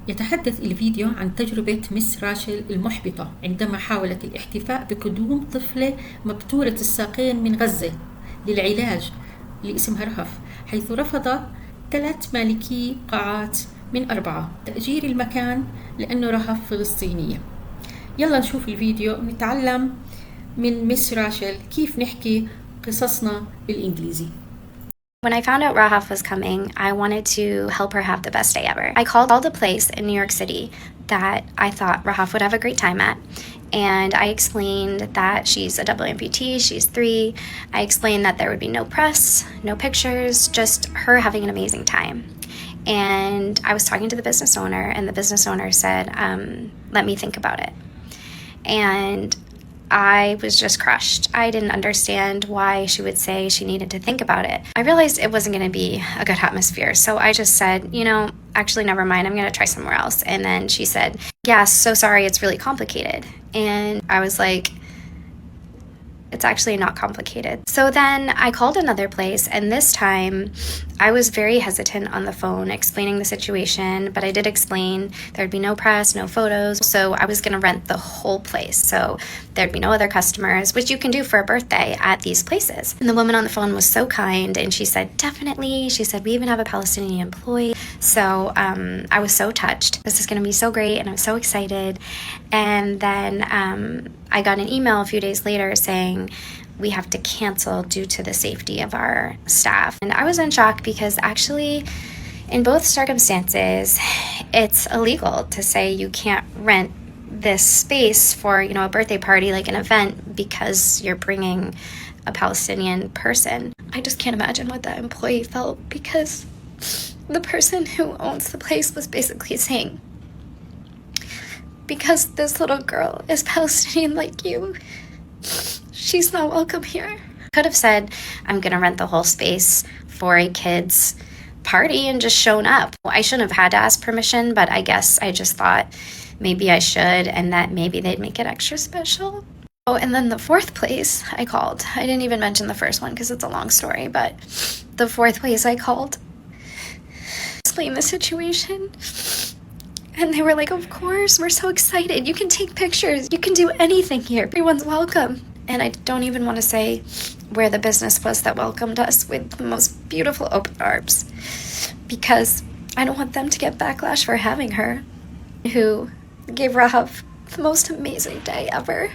يتحدث الفيديو عن تجربة مس راشل المحبطة عندما حاولت الاحتفاء بقدوم طفلة مبتورة الساقين من غزة للعلاج اسمها رهف، حيث رفض 3 مالكي قاعات من 4 تأجير المكان لأنه رهف فلسطينية. يلا نشوف الفيديو ونتعلم من مس راشل كيف نحكي قصصنا بالإنجليزي. When I found out Rahaf was coming, I wanted to help her have the best day ever. I called a place in New York City that I thought Rahaf would have a great time at. And I explained that she's a double amputee, she's 3. I explained that there would be no press, no pictures, just her having an amazing time. And I was talking to the business owner, and the business owner said, let me think about it. And I was just crushed. I didn't understand why she would say she needed to think about it. I realized it wasn't going to be a good atmosphere, so I just said, actually, never mind, I'm going to try somewhere else. And then she said, yeah, so sorry, it's really complicated. And I was like, it's actually not complicated. So then I called another place, and this time I was very hesitant on the phone explaining the situation, but I did explain there'd be no press, no photos, so I was gonna rent the whole place, so there'd be no other customers, which you can do for a birthday at these places. And the woman on the phone was so kind, and she said, definitely. She said, we even have a Palestinian employee. So I was so touched. This is gonna be so great, and I'm so excited. And then I got an email a few days later saying we have to cancel due to the safety of our staff. And I was in shock because actually in both circumstances, it's illegal to say you can't rent this space for, a birthday party, like an event, because you're bringing a Palestinian person. I just can't imagine what that employee felt, because the person who owns the place was basically saying, because this little girl is Palestinian like you, she's not welcome here. Could have said, I'm gonna rent the whole space for a kid's party and just shown up. I shouldn't have had to ask permission, but I guess I just thought maybe I should, and that maybe they'd make it extra special. Oh, and then the 4th place I called. I didn't even mention the first one because it's a long story, but the 4th place I called, explained the situation. And they were like, of course, we're so excited. You can take pictures. You can do anything here. Everyone's welcome. And I don't even want to say where the business was that welcomed us with the most beautiful open arms, because I don't want them to get backlash for having her, who gave Rahaf the most amazing day ever.